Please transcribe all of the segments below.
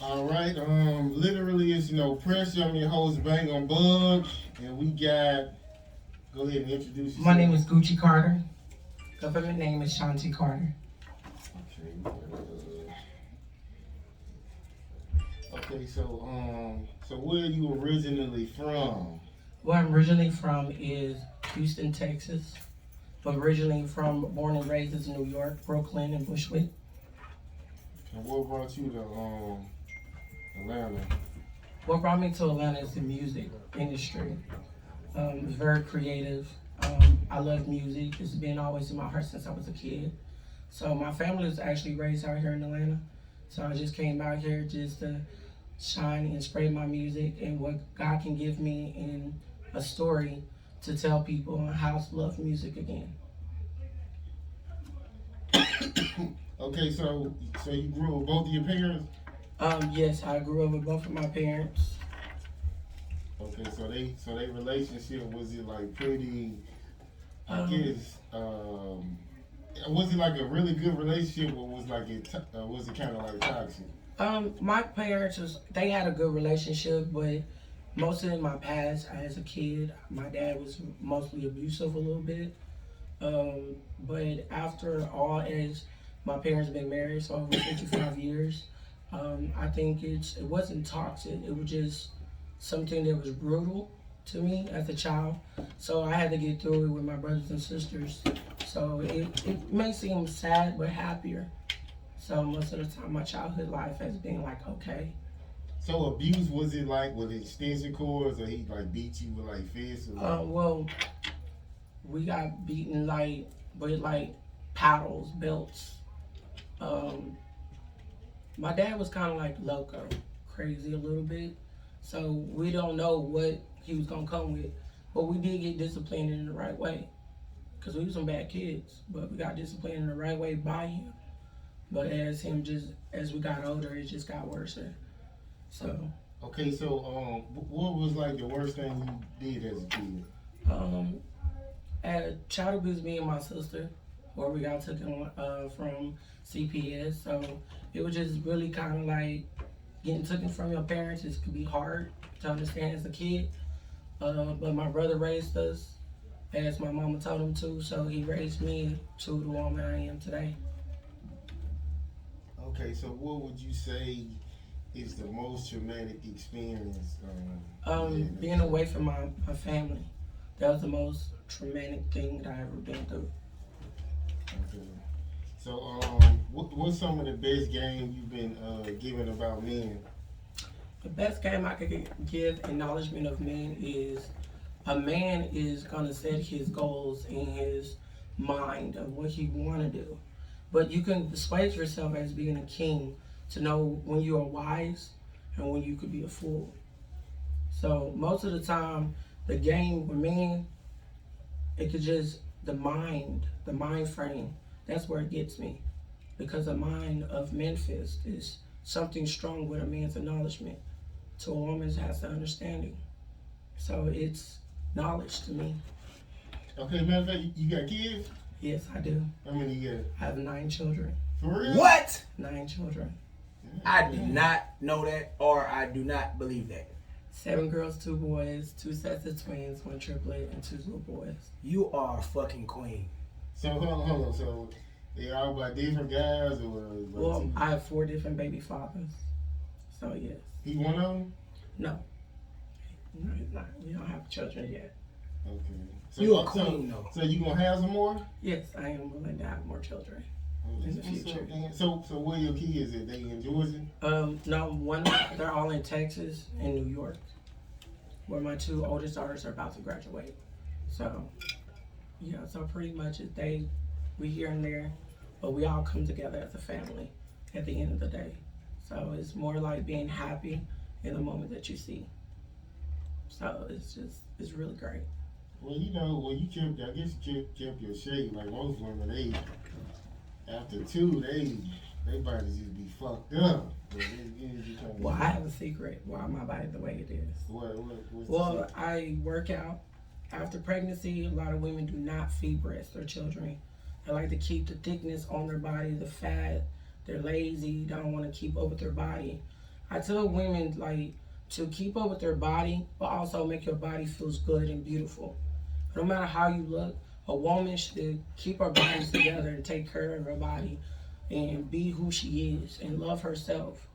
All right. Literally, it's no pressure. I'm your host, Bang on Bug, and we got. Go ahead and introduce My yourself. name is GUCCII Carter. Government name is Shanti Carter. Okay. Okay. So where are you originally from? Where I'm originally from is Houston, Texas. But originally born and raised in New York, Brooklyn, and Bushwick. And what brought you to Atlanta? What brought me to Atlanta is the music industry. It's very creative. I love music. It's been always in my heart since I was a kid. So my family was actually raised out here in Atlanta. So I just came out here just to shine and spread my music and what God can give me in a story to tell people on how to love music again. Okay. So you grew up with both of your parents. Yes, I grew up with both of my parents. Okay. So they relationship, was it like pretty? I Um, guess. Was it like a really good relationship, or was it kind of like toxic? my parents they had a good relationship, but most of in my past as a kid, my dad was mostly abusive a little bit. But after all, as my parents been married for over 55 years, I think it wasn't toxic. It was just something that was brutal to me as a child. So I had to get through it with my brothers and sisters. So it may seem sad but happier. So most of the time, my childhood life has been like okay. So abuse, was it like with extension cords, or he like beat you with like fists, or like? Well, we got beaten like with like paddles, belts. Um, my dad was kind of like loco, crazy a little bit. So we don't know what he was gonna come with, but we did get disciplined in the right way because we were some bad kids, but we got disciplined in the right way by him. But as we got older, it just got worse. So Okay, so what was like the worst thing you did as a kid? um, at child abuse, me and my sister, where we got taken from CPS. So it was just really kind of like getting taken from your parents. It could be hard to understand as a kid. But my brother raised us as my mama told him to. So he raised me to the woman I am today. Okay, so what would you say is the most traumatic experience? You had Being away from my family. That was the most traumatic thing that I ever been through. Okay. So what's some of the best games you've been given about men? The best game I could give acknowledgement of men is a man is gonna set his goals in his mind of what he wanna do. But you can display yourself as being a king to know when you are wise and when you could be a fool. So most of the time the game with men, it could just the mind frame, that's where it gets me. Because the mind of Memphis is something strong with a man's acknowledgement. To a woman's has the understanding. So it's knowledge to me. Okay, matter of fact, you got kids? Yes, I do. How many you got? I have 9 children. For real? What? 9 children. I did not know that, or I do not believe that. 7 girls, 2 boys, 2 sets of twins, 1 triplet, and 2 little boys. You are a fucking queen. So hold on. So they all by different guys, or Well, I have 4 different baby fathers. So yes. he one of them? No. No, he's not. We don't have children yet. Okay. So You a queen though. So you gonna have some more? Yes, I am willing to have more children in the future. So where your kids at? They in Georgia? No, they're all in Texas and New York, where my 2 oldest daughters are about to graduate. So, yeah, so pretty much we here and there, but we all come together as a family at the end of the day. So it's more like being happy in the moment that you see. So it's really great. Well, I guess you kept your shape. Like most women, after two, they bodies just be fucked up. But Well, I have a secret why my body the way it is. What's Well, I work out. After pregnancy, a lot of women do not feed breast their children. They like to keep the thickness on their body, the fat. They're lazy, don't want to keep up with their body. I tell women like to keep up with their body, but also make your body feels good and beautiful. No matter how you look, a woman should keep her body together and take care of her body and be who she is and love herself,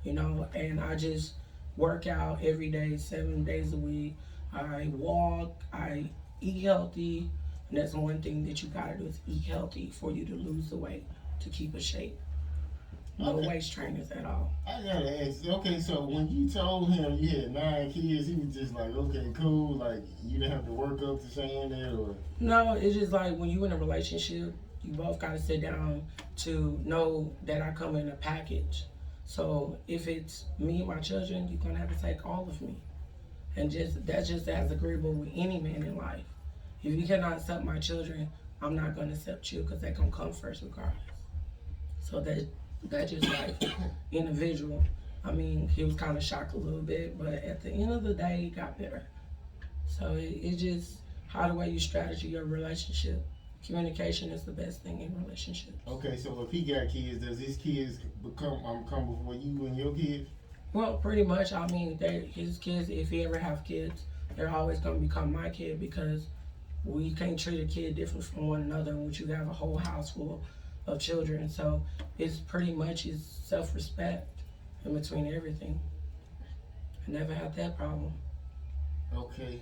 you know. And I just work out every day, 7 days a week. I walk, I eat healthy, and that's one thing that you gotta do is eat healthy for you to lose the weight, to keep a shape. No Okay. waist trainers at all. I gotta ask. Okay, so when you told him you had 9 kids, he was just like, okay, cool. Like you didn't have to work up to saying that, or No, it's just like when you in a relationship, you both gotta sit down to know that I come in a package. So if it's me and my children, you're gonna have to take all of me. And just that's just as agreeable with any man in life. If you cannot accept my children, I'm not gonna accept you because they're gonna come first regardless. So that just like individual. I mean, he was kind of shocked a little bit, but at the end of the day, it got better. So it just how the way you strategy your relationship. Communication is the best thing in relationships. okay. So if he got kids, does his kids come before you and your kids? Well, pretty much. I mean, his kids. If he ever have kids, they're always gonna become my kid because we can't treat a kid different from one another. Which you have a whole house full of children, so it's pretty much his self-respect in between everything. I never had that problem. Okay.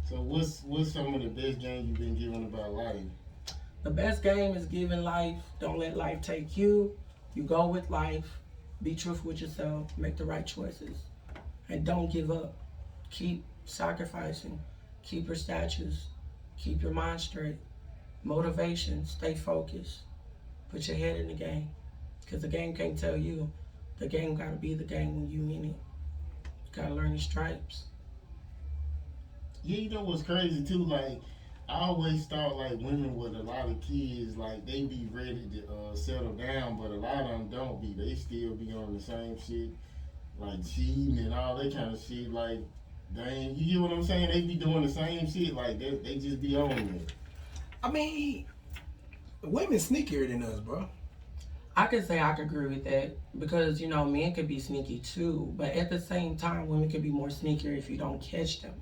So what's some of the best game you've been given about life? The best game is giving life. Don't let life take you. You go with life. Be truthful with yourself. Make the right choices. And don't give up. Keep sacrificing. Keep your statues. Keep your mind straight. Motivation. Stay focused. Put your head in the game. Because the game can't tell you. The game got to be the game when you in it. You got to learn your stripes. Yeah, you know what's crazy too? Like, I always thought like women with a lot of kids, like they be ready to settle down, but a lot of them don't be. They still be on the same shit, like cheating and all that kind of shit. Like, dang, you get what I'm saying? They be doing the same shit. Like they just be on it. I mean, women sneakier than us, bro. I could say I could agree with that because, you know, men could be sneaky too, but at the same time, women could be more sneakier if you don't catch them.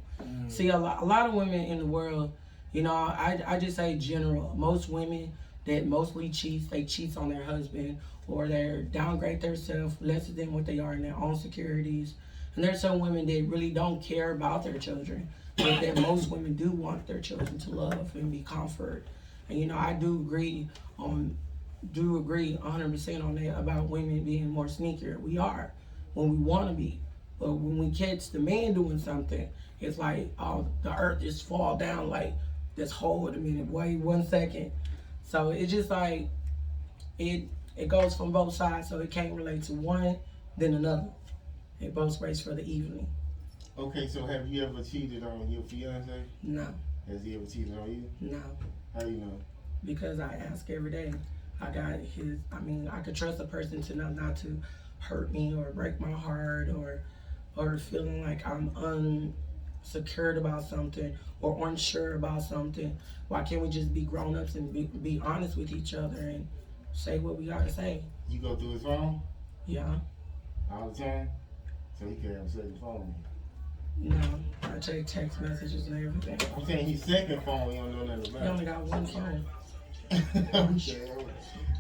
See, a lot of women in the world, you know, I just say general. Most women that mostly cheat, they cheat on their husband or they downgrade themselves lesser than what they are in their own securities. And there's some women that really don't care about their children, but that most women do want their children to love and be comfort. And, you know, I do agree 100% on that about women being more sneakier. We are when we want to be, but when we catch the man doing something, it's like, oh, the earth just fall down like this. Hold a minute, wait 1 second. So it's just like it goes from both sides, so it can't relate to one then another. It both ways for the evening. Okay, so have you ever cheated on your fiance? No, Has he ever cheated on you? no, How you know? because I ask every day. I could trust a person to know not to hurt me or break my heart or feeling like I'm unsecured about something or unsure about something. Why can't we just be grown-ups and be honest with each other and say what we gotta say? You go through his phone Yeah, all the time, so he can't have a second phone. no, I check text messages and everything. I'm saying he's second phone. We don't know nothing He about. only got one phone. Okay.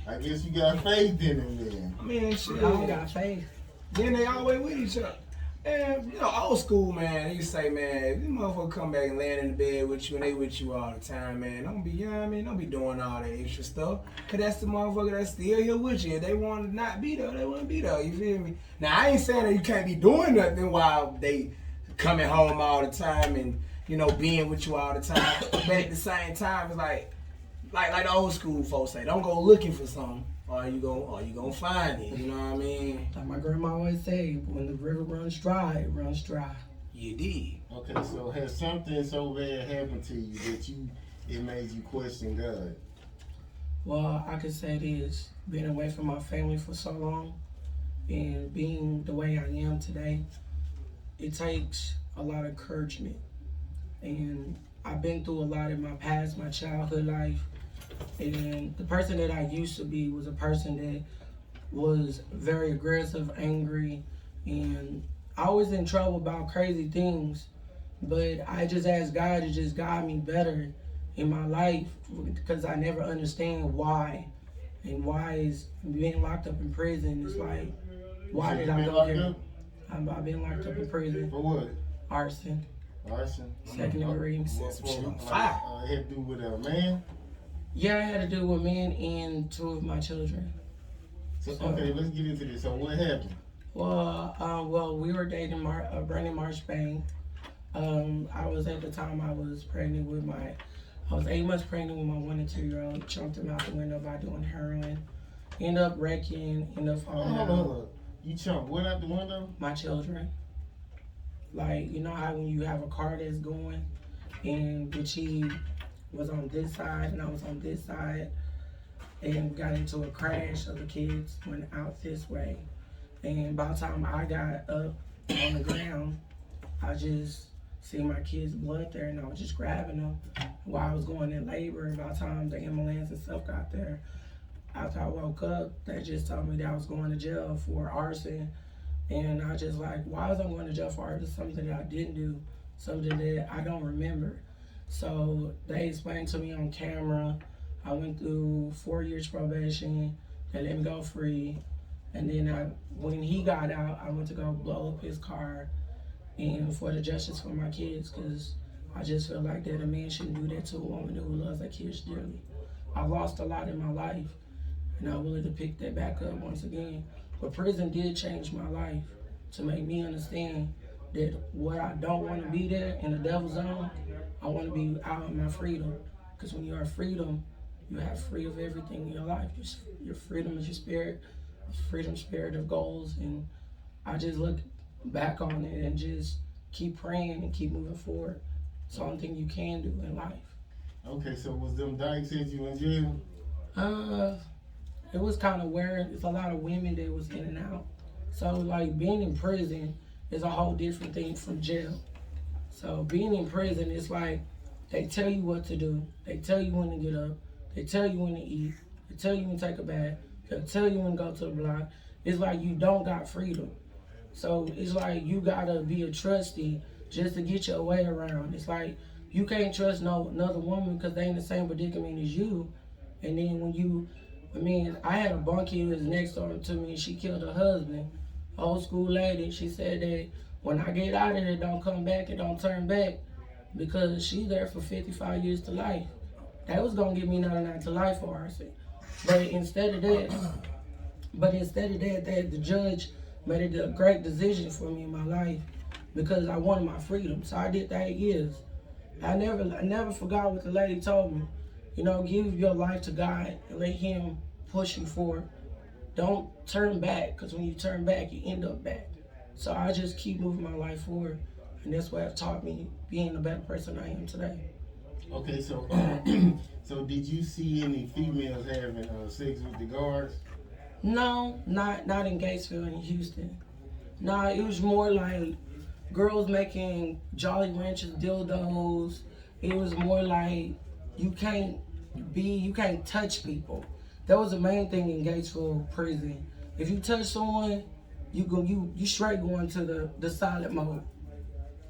I guess you got faith in him then. I mean, shit. I don't got faith. Then they always with each other. And, you know, old school, man, they used to say, man, if this motherfucker come back and land in the bed with you and they with you all the time, man, don't be, you know what I mean? Don't be doing all that extra stuff. Because that's the motherfucker that's still here with you. If they want to not be there, they want to be there. You feel me? Now, I ain't saying that you can't be doing nothing while they coming home all the time and, you know, being with you all the time. But at the same time, it's like the old school folks say, don't go looking for something. Or you gonna find it, you know what I mean? Like my grandma always say, when the river runs dry, it runs dry. You did. Okay, so has something so bad happened to you that it made you question God? Well, I could say this, being away from my family for so long and being the way I am today, it takes a lot of encouragement. And I've been through a lot in my past, my childhood life. And the person that I used to be was a person that was very aggressive, angry, and I was in trouble about crazy things. But I just asked God to just guide me better in my life because I never understand why. And why is being locked up in prison is like, why So did you I been go locked here? up? I've been locked up in prison. For what? Arson, Arson. second degree. Fire. It had to do with a man. Yeah, it had to do with men and two of my children. So, okay, let's get into this. So what happened? Well, we were dating Brandon Marchbank. I was at the time I was pregnant with I was 8 months pregnant with my 1 and 2-year-old. Chunked him out the window by doing heroin. End up wrecking. End up falling out. Hold on. You chunked what out the window? My children. Like, you know how when you have a car that's going, and GUCCII was on this side and I was on this side, and we got into a crash. So the kids went out this way, and by the time I got up on the ground, I just see my kids' blood there, and I was just grabbing them while I was going in labor. And by the time the ambulance and stuff got there, after I woke up, they just told me that I was going to jail for arson. And I just like, why was I going to jail for arson? Something that I didn't do, something that I don't remember. So they explained to me on camera. I went through 4 years probation. They let me go free. And then when he got out, I went to go blow up his car and for the justice for my kids, because I just feel like that a man shouldn't do that to a woman who loves their kids dearly. I lost a lot in my life, and I'm willing to pick that back up once again. But prison did change my life to make me understand that what I don't want to be there in the devil's zone, I want to be out in my freedom. Because when you are freedom, you have free of everything in your life. Your freedom is your spirit, freedom, spirit of goals. And I just look back on it and just keep praying and keep moving forward. It's the only thing you can do in life. Okay, so was them dykes said you in jail? It was kind of weird. It's a lot of women that was in and out. So like being in prison is a whole different thing from jail. So being in prison is like they tell you what to do. They tell you when to get up. They tell you when to eat. They tell you when to take a bath. They'll tell you when to go to the block. It's like you don't got freedom. So it's like you gotta be a trustee just to get your way around. It's like you can't trust another woman because they in the same predicament as you. And then I had a bunkie that was next door to me and she killed her husband. Old school lady. She said that when I get out of here, don't come back and don't turn back because she's there for 55 years to life. That was gonna give me 99 to life for arson. But instead of that, the judge made it a great decision for me in my life because I wanted my freedom. So I did the 8 years. I never forgot what the lady told me. You know, give your life to God and let Him push you forward. Don't turn back, because when you turn back, you end up back. So I just keep moving my life forward, and that's what have taught me being the better person I am today. Okay, so so did you see any females having sex with the guards? No, not in Gatesville in Houston. No, it was more like girls making Jolly Ranchers dildos. It was more like you can't touch people. That was the main thing in Gatesville prison. If you touch someone, you straight going to the silent mode.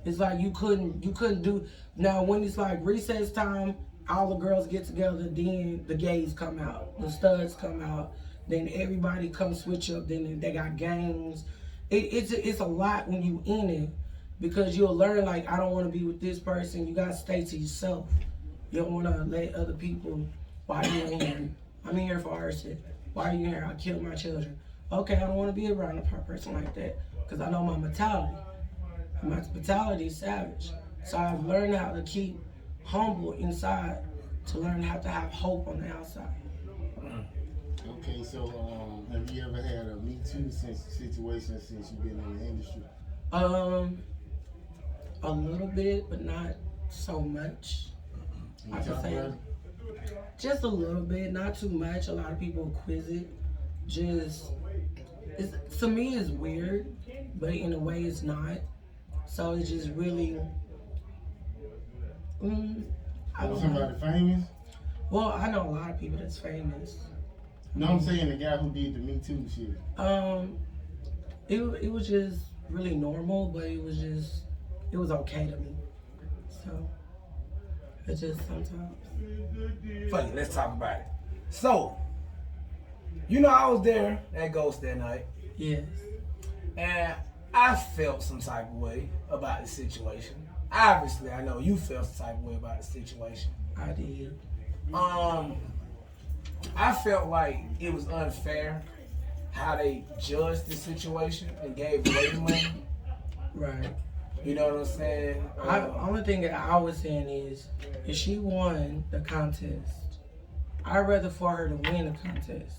It's like you couldn't do. Now when it's like recess time, all the girls get together, then the gays come out, the studs come out, then everybody comes switch up, then they got gangs. It's a lot when you in it, because you'll learn like, I don't want to be with this person. You gotta stay to yourself. You don't want to let other people, why are you in here? I'm in here for arson. Why are you here? I killed my children. Okay, I don't want to be around a person like that because I know my mentality. My mentality is savage. So I've learned how to keep humble inside to learn how to have hope on the outside. Okay, so have you ever had a Me Too situation since you've been in the industry? A little bit, but not so much. Can I you can talk say about it? just a little bit, not too much. A lot of people quiz it. To me, it's weird, but in a way, it's not. So it's just really. I don't know. Somebody famous? Well, I know a lot of people that's famous. No, I'm saying the guy who did the Me Too shit. It was just really normal, but it was okay to me. So it's just sometimes. Fuck it, let's talk about it. So, you know, I was there at Ghost that night, Yes. and I felt some type of way about the situation. Obviously, I know you felt some type of way about the situation. I did. I felt like it was unfair how they judged the situation and gave away the money. Right. You know what I'm saying? Only thing that I was saying is, if she won the contest, I'd rather for her to win the contest,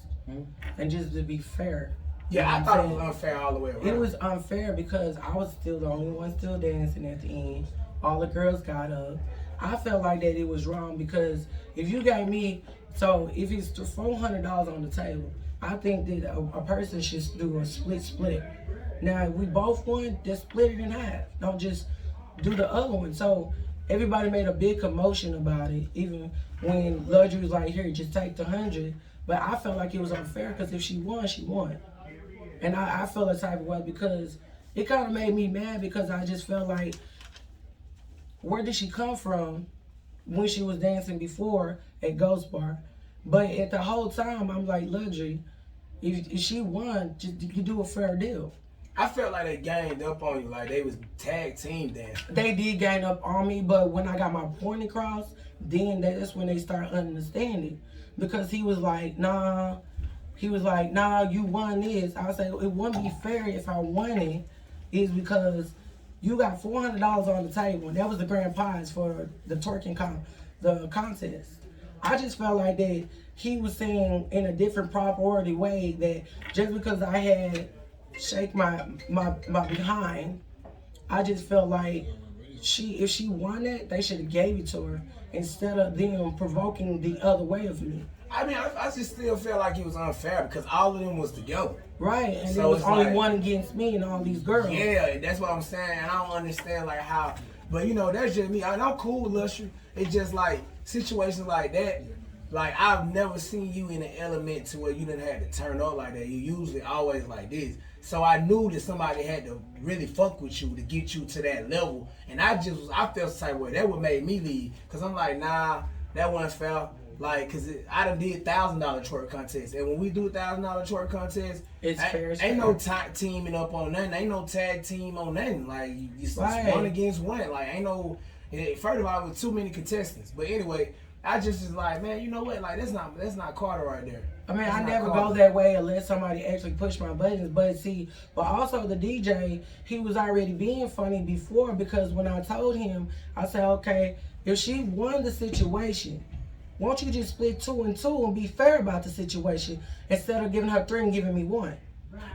and just to be fair. Yeah, I You know thought what it I'm was unfair all the way around. It was unfair because I was still the only one still dancing at the end. All the girls got up. I felt like that it was wrong because if you got me, so if it's $400 on the table, I think that a person should do a split. Now, if we both won, just split it in half. Don't just do the other one. So everybody made a big commotion about it, even when Luxury was like, here, just take the 100. But I felt like it was unfair because if she won, she won. And I felt a type of way because it kind of made me mad because I just felt like, where did she come from when she was dancing before at Ghost Bar? But at the whole time, I'm like, Luxury, if she won, just you do a fair deal. I felt like they ganged up on you, like they was tag team dancing. They did gang up on me, but when I got my point across, then that's when they started understanding. Because he was like, nah, you won this. I say, it wouldn't be fair if I won it, is because you got $400 on the table, and that was the grand prize for the twerking the contest. I just felt like that he was saying in a different priority way that just because I had shake my behind, I just felt like if she won that, they should have gave it to her instead of them provoking the other way of me. I mean, I just still feel like it was unfair because all of them was together. Right, and So there was it's only like- one against me and all these girls. Yeah, that's what I'm saying. I don't understand like how, but you know, that's just me. And I'm cool with Luxury. It's just like situations like that. Like I've never seen you in an element to where you didn't have to turn up like that. You usually always like this. So I knew that somebody had to really fuck with you to get you to that level. And I felt the type of way. That what made me leave. Cause I'm like, nah, that wasn't fair. Like, cause I done did $1,000 twerk contest, and when we do $1,000 twerk contest, It's fair. ain't no teaming up on nothing. Ain't no tag team on nothing. Like it's Right. one against one. Like ain't no. First of all, with too many contestants. But anyway, I just was like, man, you know what? Like that's not Carter right there. I mean, That's I not never Carter. go that way unless somebody actually push my buttons. But also the DJ, he was already being funny before because when I told him, I said, okay, if she won the situation, won't you just split 2 and 2 and be fair about the situation instead of giving her 3 and giving me 1?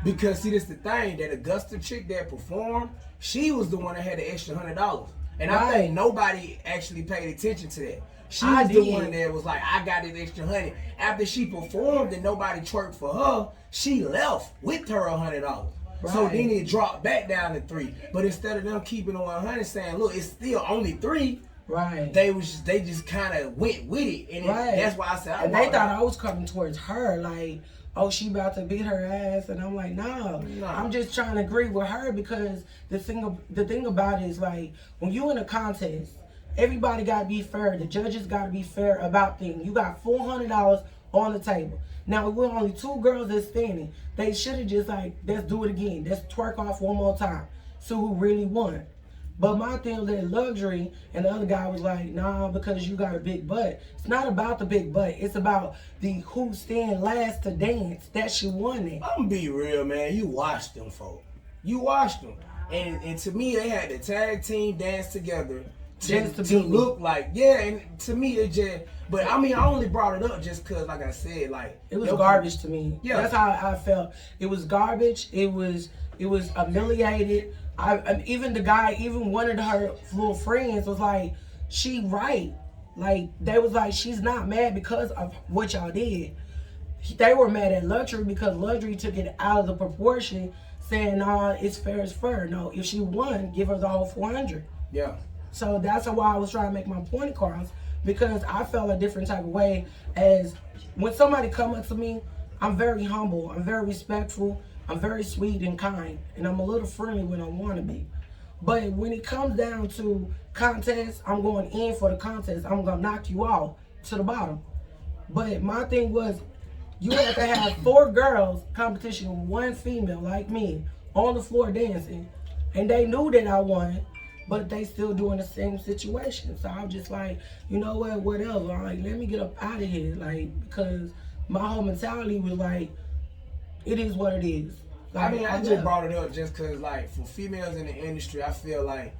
Because see, this the thing, that Augusta chick that performed, she was the one that had the extra $100, and I think nobody actually paid attention to that. She was the one that was like, I got this extra 100. After she performed and nobody twerked for her, she left with her $100. So Right. then it dropped back down to 3. But instead of them keeping it 100, saying, look, it's still only 3. Right. They just kind of went with it, and that's why I said. And they thought I was coming towards her, like, oh, she about to beat her ass, and I'm like, no, I'm just trying to agree with her because the thing about it is like when you in a contest, everybody got to be fair. The judges got to be fair about things. You got $400 on the table. Now we're only 2 girls that's standing. They should have just like, let's do it again. Let's twerk off one more time. So who really won? But my thing was that Luxury and the other guy was like, nah, because you got a big butt. It's not about the big butt. It's about the who stand last to dance. That she won it. I'm gonna be real, man. You watched them, folk. You watched them. And to me, they had the tag team dance together to look like, and to me, it just, but I mean, I only brought it up just because, like I said, like. It was garbage to me. Yeah. That's how I felt. It was garbage. It was humiliated. Even the guy, even one of her little friends was like, she right. Like, they was like, she's not mad because of what y'all did. They were mad at Luxury because Luxury took it out of the proportion, saying, nah, it's fair as fair. No, if she won, give her the whole 400. Yeah. So that's why I was trying to make my point across, because I felt a different type of way as when somebody come up to me I'm very humble. I'm very respectful. I'm very sweet and kind, and I'm a little friendly when I want to be. But when it comes down to contests, I'm going in for the contest. I'm gonna knock you off to the bottom. But my thing was, you had to have 4 girls competition, 1 female like me on the floor dancing, and they knew that I won, but they still doing the same situation. So I was just like, you know what, whatever. I'm like, let me get up out of here, like, because my whole mentality was like, it is what it is. Like, I mean, I just brought it up just because, like, for females in the industry, I feel like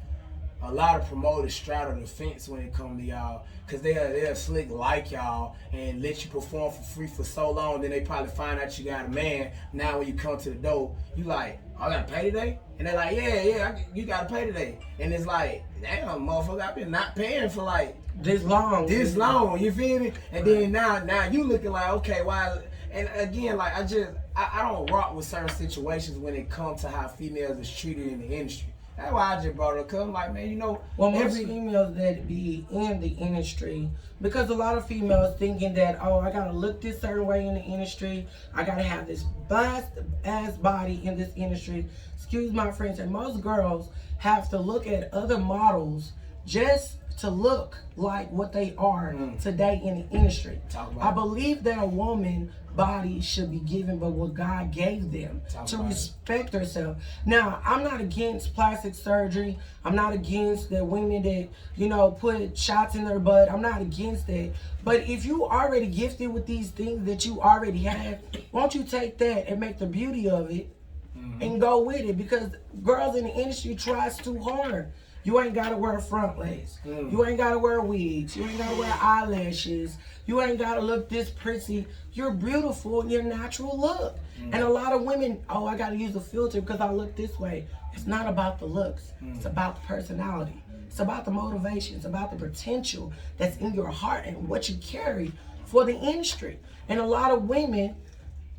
a lot of promoters straddle the fence when it comes to y'all, because they'll slick like y'all and let you perform for free for so long, then they probably find out you got a man. Now when you come to the door, you like, oh, I gotta pay today? And they're like, you gotta pay today. And it's like, damn, motherfucker, I've been not paying for like this long, you feel me? And then now you looking like, okay, why? And again, like, I don't rock with certain situations when it comes to how females is treated in the industry. That's why I just brought it up, because I'm like, man, you know, well, most females that be in the industry, because a lot of females thinking that, oh, I gotta look this certain way in the industry, I gotta have this blast ass body in this industry. Excuse my French. And most girls have to look at other models just to look like what they are today in the industry. I believe that a woman body should be given but what God gave them to respect herself. Now, I'm not against plastic surgery. I'm not against the women that, you know, put shots in their butt. I'm not against that. But if you already gifted with these things that you already have, won't you take that and make the beauty of it and go with it? Because girls in the industry tries too hard. You ain't gotta wear front legs. You ain't gotta wear wigs. You ain't gotta wear eyelashes. You ain't gotta look this pretty. You're beautiful in your natural look. And a lot of women, oh, I gotta use a filter because I look this way. It's not about the looks. It's about the personality. It's about the motivation. It's about the potential that's in your heart and what you carry for the industry. And a lot of women,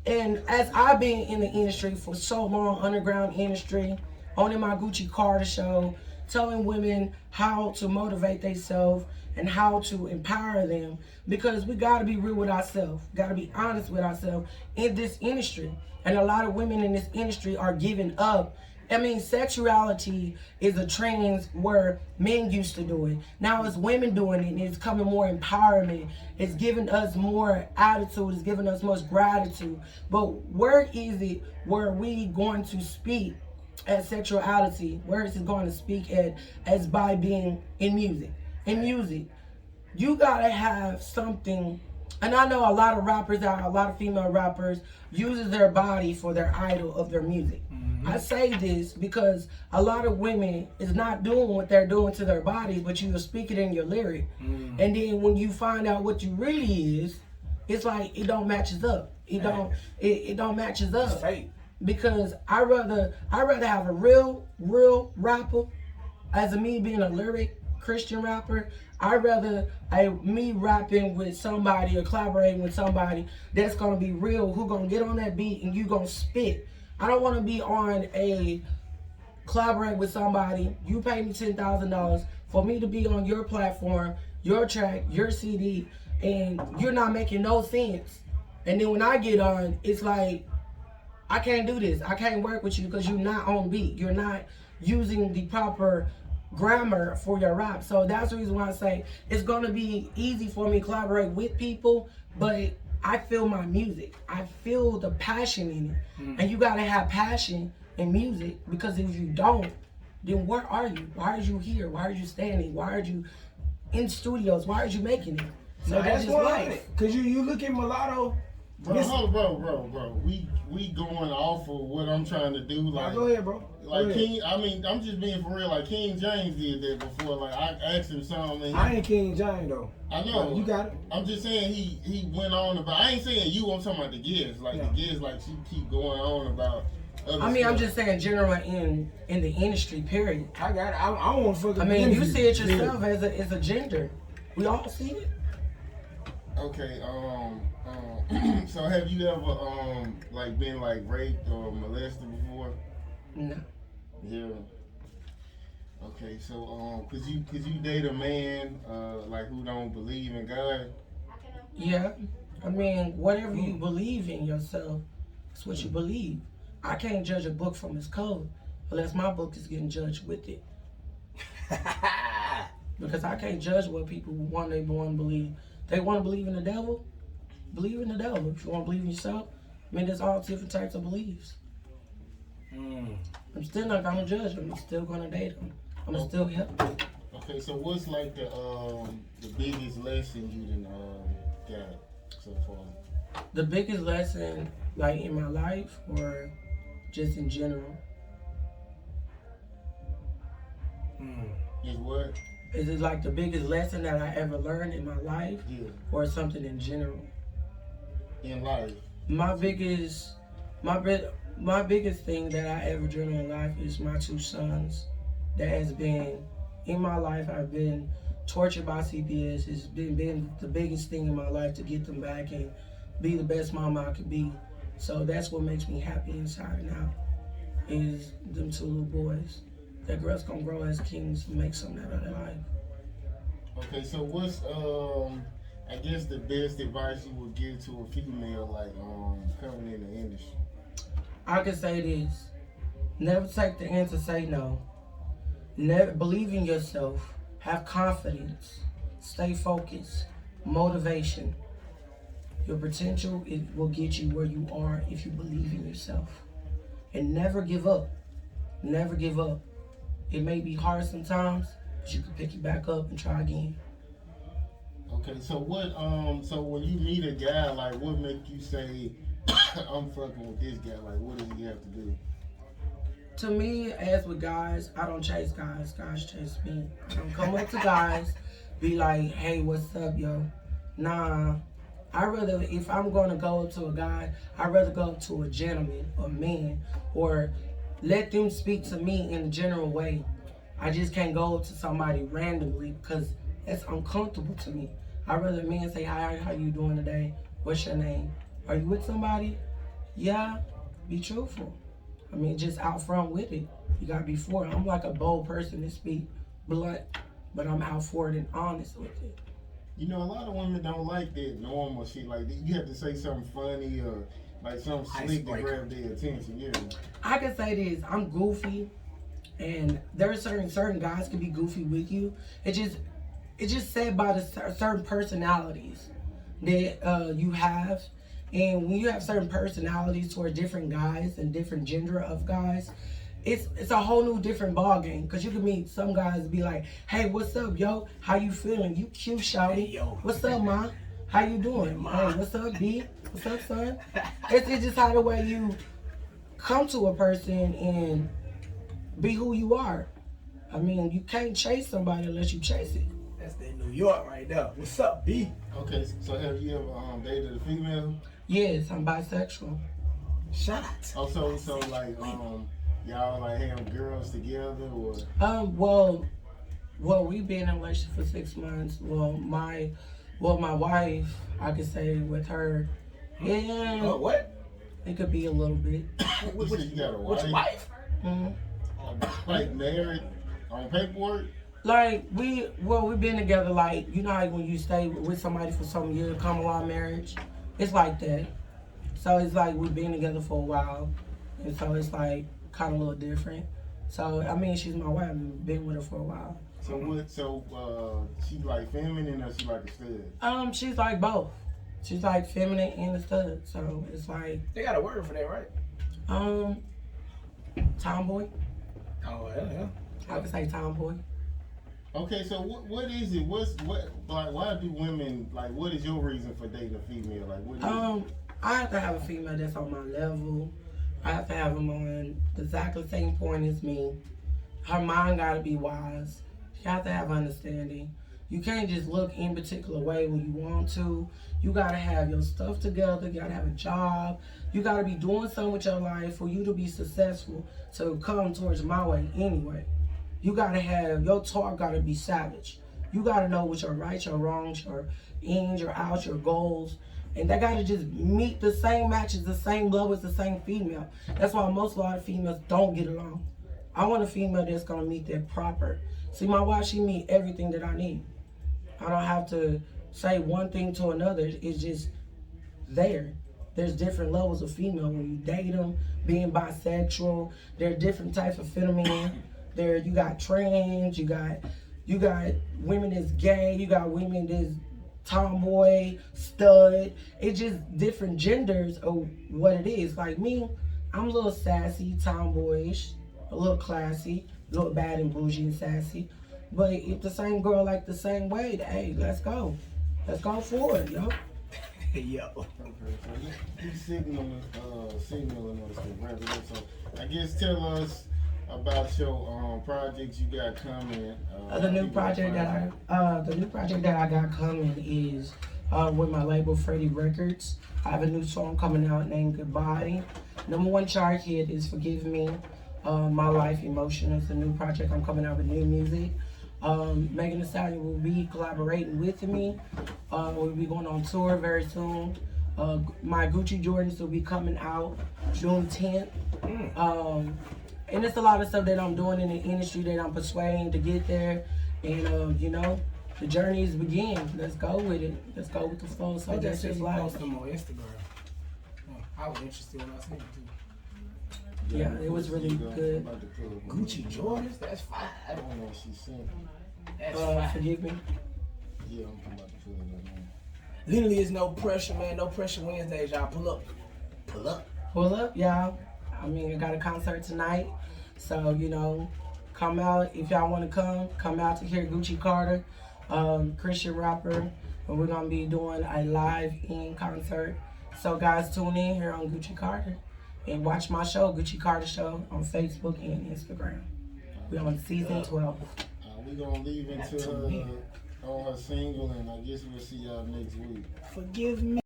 and as I've been in the industry for so long, underground industry, owning my GUCCII car to show, telling women how to motivate themselves and how to empower them, because we got to be real with ourselves, got to be honest with ourselves in this industry. And a lot of women in this industry are giving up. I mean, sexuality is a trend where men used to do it. Now it's women doing it, and it's coming more empowerment. It's giving us more attitude. It's giving us much gratitude. But where is it where we going to speak at sexuality? Where is it going to speak at as by being in music? In music, you gotta have something. And I know a lot of rappers out, a lot of female rappers uses their body for their idol of their music. I say this because a lot of women is not doing what they're doing to their bodies, but you will speak it in your lyric. And then when you find out what you really is, it's like it don't matches up. It don't matches up. It's fake. Because I rather have a real rapper as a me being a lyric Christian rapper. I'd rather me rapping with somebody or collaborating with somebody that's gonna be real, who gonna get on that beat and you gonna spit. I don't wanna be on a collaborate with somebody, you pay me $10,000 for me to be on your platform, your track, your CD, and you're not making no sense. And then when I get on, it's like, I can't do this. I can't work with you because you're not on beat. You're not using the proper grammar for your rap. So that's the reason why I say it's going to be easy for me to collaborate with people, but I feel my music. I feel the passion in it. And you got to have passion in music, because if you don't, then where are you? Why are you here? Why are you standing? Why are you in studios? Why are you making it? So No, that's just life. Because you look at Mulatto. Bro, bro. We going off of what I'm trying to do. Like, go ahead, bro. Like King, I mean, I'm just being for real. Like King James did that before. Like I asked him something. I ain't King James though. I know. You got it. I'm just saying he went on about. I ain't saying you. I'm talking about the Giz. Like the Giz. Like she keep going on about. I mean, I'm just saying general in the industry. Period. I got it. I don't want to fucking. I mean, you see it yourself as a gender. We all see it. Okay. So have you ever like been like raped or molested before? No. Yeah. Okay, so could you date a man like who don't believe in God? Yeah. I mean, whatever you believe in yourself, it's what you believe. I can't judge a book from its cover unless my book is getting judged with it. Because I can't judge what people want to believe. They want to believe in the devil, believe in the devil. If you want to believe in yourself, I mean, there's all different types of beliefs. I'm still not gonna judge them. I'm still gonna date them. I'm gonna still help them. Okay, so what's like the biggest lesson you done got so far? The biggest lesson, like in my life, or just in general, Is what? is it like the biggest lesson that I ever learned in my life, Yeah. or something in general? In life. My biggest thing that I ever dreamed in life is my 2 sons. That has been in my life. I've been tortured by CPS. It's been the biggest thing in my life to get them back and be the best mama I could be. So that's what makes me happy inside and out. Is them 2 little boys. That girls gonna grow as kings and make something out of their life. Okay, so what's I guess the best advice you would give to a female like coming in the industry? I can say this: never take the answer, say no. Never believe in yourself. Have confidence. Stay focused. Motivation. Your potential, it will get you where you are if you believe in yourself. And never give up. Never give up. It may be hard sometimes, but you can pick it back up and try again. Okay, so what so when you meet a guy, like what make you say I'm fucking with this guy? Like what does he have to do? To me, as with guys, I don't chase guys. Guys chase me. I don't come up to guys, be like, hey, what's up, yo? Nah. I rather, if I'm going to go to a guy, I'd rather go to a gentleman, a man, or let them speak to me in a general way. I just can't go to somebody randomly because it's uncomfortable to me. I'd rather a man say, hi, how you doing today? What's your name? Are you with somebody? Yeah, be truthful. I mean, just out front with it. You gotta be for it. I'm like a bold person to speak blunt, but I'm out for it and honest with it. You know, a lot of women don't like that normal shit. Like you have to say something funny or like something slick to grab their attention. Yeah. I can say this: I'm goofy, and there are certain guys can be goofy with you. It's just said by the certain personalities that you have. And when you have certain personalities toward different guys and different gender of guys, it's a whole new different ball game. Cause you can meet some guys and be like, hey, what's up, yo? How you feeling? You cute, shawty. Hey, yo. What's up, ma? How you doing? Hey, what's up, B? What's up, son? It's just how the way you come to a person and be who you are. I mean, you can't chase somebody unless you chase it. That's that New York right there. What's up, B? Okay, so have you ever dated a female? Yes, I'm bisexual. Shot. Oh, so like y'all like have girls together or? Well, we've been in a relationship for 6 months. My wife, I could say with her, yeah. Oh, what? It could be a little bit. You said you got a wife? What's your wife? Mm-hmm. Like married on paperwork? Like we've been together. Like you know how when you stay with somebody for some years, common law marriage, it's like that. So it's like we've been together for a while, and so it's like kind of a little different. So I mean, she's my wife. I've been with her for a while. So what? So she like feminine or she like a stud? She's like both. She's like feminine and a stud. So it's like They got a word for that, right? tomboy. Oh, yeah. I would say tomboy. Okay, so what is it? Like why do women like? What is your reason for dating a female? Like what? Is it? I have to have a female that's on my level. I have to have them on the exact same point as me. Her mind gotta be wise. She have to have understanding. You can't just look in particular way when you want to. You gotta have your stuff together. You gotta have a job. You gotta be doing something with your life for you to be successful to come towards my way anyway. You gotta have, your talk gotta be savage. You gotta know what your rights, your wrongs, your ins, your outs, your goals. And they gotta just meet the same matches, the same level as the same female. That's why a lot of females don't get along. I want a female that's gonna meet that proper. See, my wife, she meet everything that I need. I don't have to say one thing to another. It's just there. There's different levels of female when you date them. Being bisexual, there are different types of feminine. There you got trans, you got women that's gay, you got women that's tomboy, stud. It's just different genders of what it is. Like me, I'm a little sassy, tomboyish, a little classy, a little bad and bougie and sassy. But if the same girl like the same way, hey, let's go. Let's go forward, yo. Yo. Okay, so he's signaling us to wrap it up. So I guess tell us about your projects you got coming. The new project that I got coming is with my label Freddie Records. I have a new song coming out named Goodbye. #1 chart hit is Forgive Me. My Life Emotion is the new project. I'm coming out with new music. Megan Thee Stallion will be collaborating with me. We'll be going on tour very soon. My GUCCII Jordans will be coming out June 10th. And it's a lot of stuff that I'm doing in the industry that I'm persuading to get there. And, you know, the journey is begin. Let's go with it. Let's go with the flow. So that's just life. Post them on Instagram. I was interested when I seen it too. Yeah, it was really good. GUCCII Jordans, that's fine. I don't know if she sent. That's fine. Forgive me. Yeah, I'm about to pull it up, man. Literally, is no pressure, man. No pressure Wednesdays, y'all. Pull up. Pull up. Pull up, y'all. I mean, I got a concert tonight. So, you know, come out. If y'all want to come out to hear GUCCII Carter, Christian rapper. And we're going to be doing a live-in concert. So, guys, tune in here on GUCCII Carter. And watch my show, GUCCII Carter Show, on Facebook and Instagram. We're on season 12. We're going to leave into her, on her single, and I guess we'll see y'all next week. Forgive me.